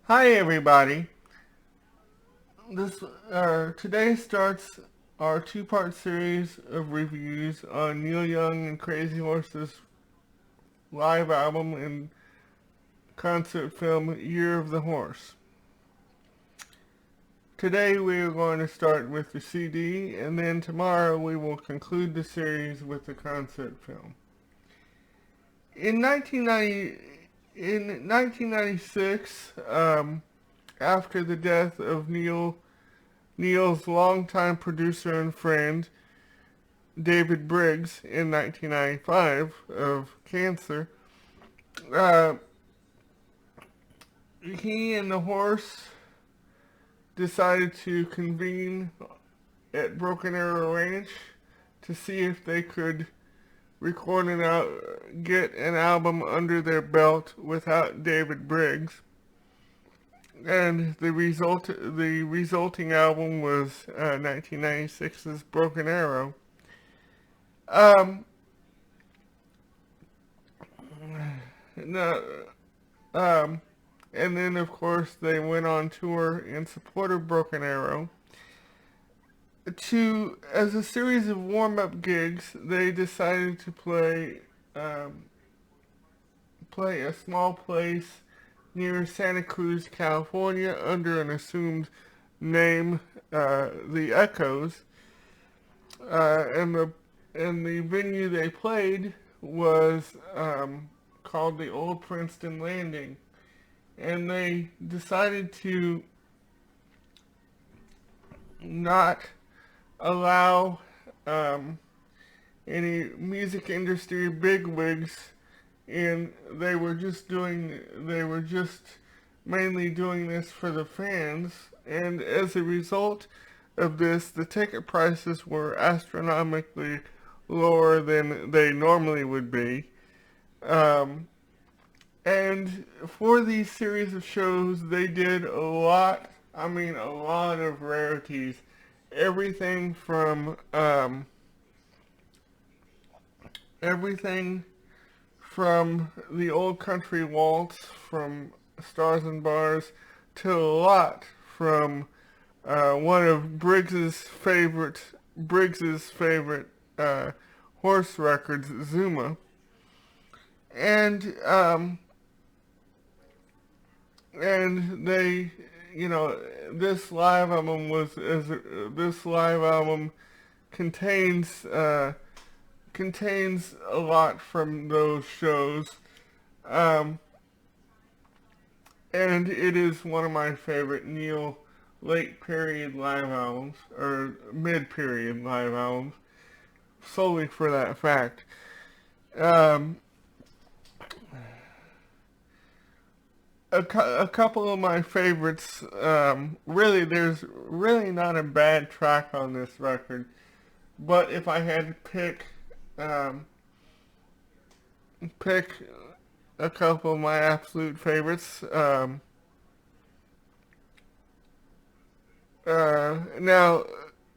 Hi everybody. This Today starts our two-part series of reviews on Neil Young and Crazy Horse's live album and concert film Year of the Horse. Today we are going to start with the CD, and then tomorrow we will conclude the series with the concert film. In 1996, after the death of Neil's longtime producer and friend, David Briggs, in 1995 of cancer, uh, he and the Horse decided to convene at Broken Arrow Ranch to see if they could get an album under their belt without David Briggs. And the resulting album was 1996's Broken Arrow. Um, no, um, and then of course they went on tour in support of Broken Arrow. As a series of warm-up gigs, they decided to play a small place near Santa Cruz, California, under an assumed name, the Echoes, and the venue they played was called the Old Princeton Landing, and they decided to not allow any music industry bigwigs in. They were just mainly doing this for the fans, and as a result of this, the ticket prices were astronomically lower than they normally would be. And for these series of shows, they did a lot of rarities. Everything from the Old Country Waltz from Stars and Bars to a lot from one of Briggs's favorite horse records, Zuma. And and they, this live album contains contains a lot from those shows, um, and it is one of my favorite Neil late period live albums or mid period live albums, solely for that fact. Um, a couple of my favorites. There's really not a bad track on this record, but if I had to um, pick a couple of my absolute favorites, now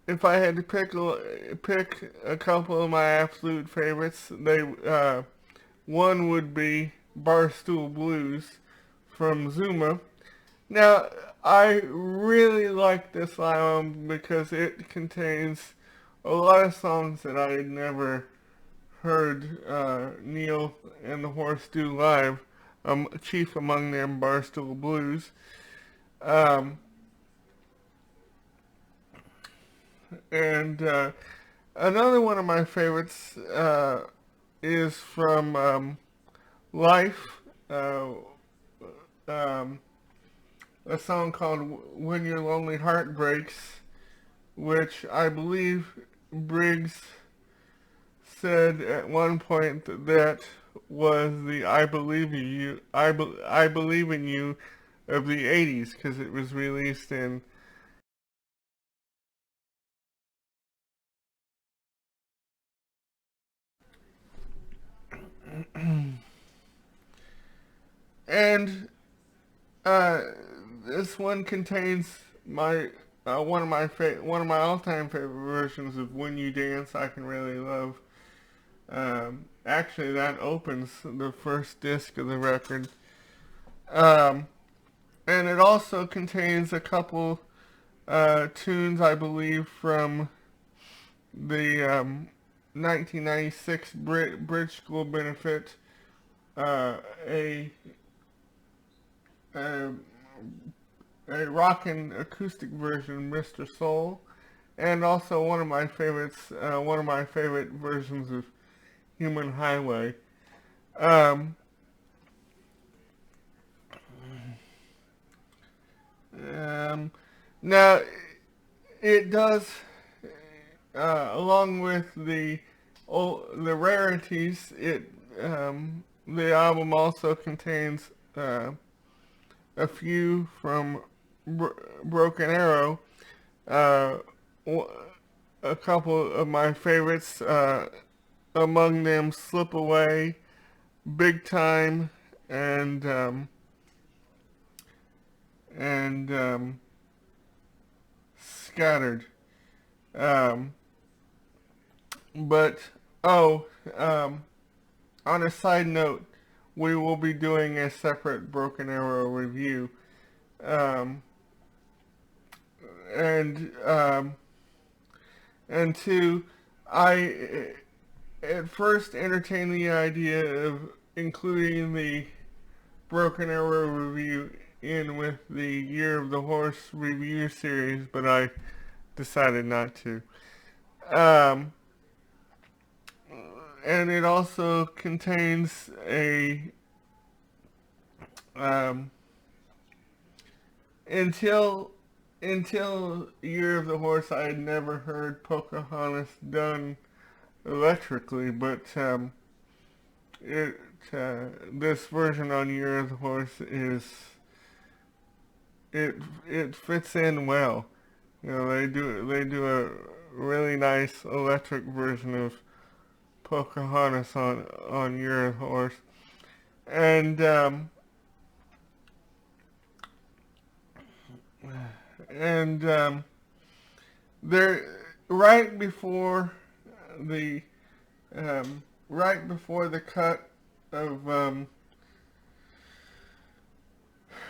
if I had to pick a couple of my absolute favorites, one would be Barstool Blues from Zuma. Now, I really like this album because it contains a lot of songs that I had never heard Neil and the Horse do live, chief among them Barstool Blues. Um, and Another one of my favorites is from Life. Um, a song called When Your Lonely Heart Breaks, which I believe Briggs said at one point that was the I Believe in You of the 80s, because it was released in and this one contains my one of my all-time favorite versions of When You Dance I Can Really Love. Actually, that opens the first disc of the record. Um, and it also contains a couple tunes, I believe, from the 1996 Bridge School benefit, uh, a, a a rock and acoustic version, Mr. Soul, and also one of my favorites, one of my favorite versions of Human Highway. Um, um, Now, it does, along with the rarities, the album also contains a few from Broken Arrow. Uh, a couple of my favorites, among them Slip Away, Big Time, and and Scattered. Um, but oh, on a side note, we will be doing a separate Broken Arrow review. Um, and and two, I at first entertained the idea of including the Broken Arrow review in with the Year of the Horse review series, but I decided not to. Um, and it also contains a um, until Year of the Horse, I had never heard Pocahontas done electrically, but it this version on Year of the Horse is it fits in well. You know, they do a really nice electric version of Pocahontas on Year of the Horse, and and there right before the right before the cut of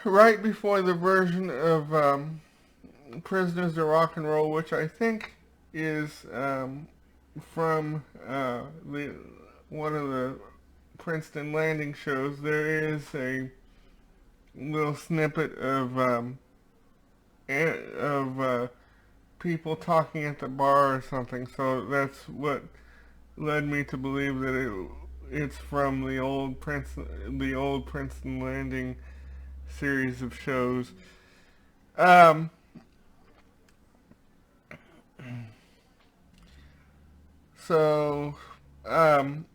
right before the version of Prisoners of Rock and Roll, which I think is from the one of the Princeton Landing shows. There is a little snippet of people talking at the bar or something. So that's what led me to believe that it's from the old Princeton Landing series of shows. Um, so, um,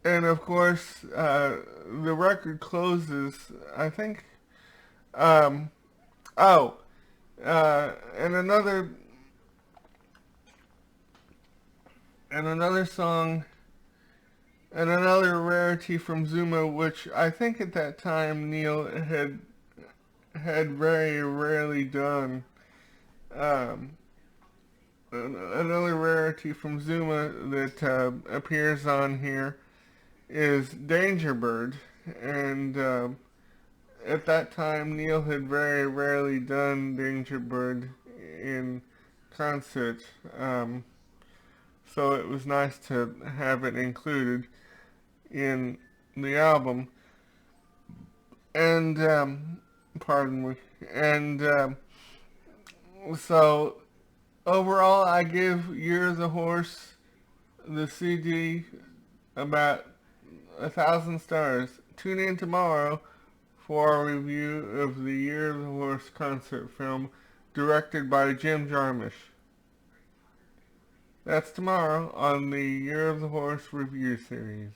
and of course, the record closes, I think, um, oh, and another song, and another rarity from Zuma, which I think at that time Neil had very rarely done. Um, Another rarity from Zuma that appears on here is Danger Bird, and at that time Neil had very rarely done Danger Bird in concert, so it was nice to have it included in the album. And pardon me. And so overall, I give Year of the Horse, the CD, about 1,000 stars. Tune in tomorrow for our review of the Year of the Horse concert film directed by Jim Jarmusch. That's tomorrow on the Year of the Horse review series.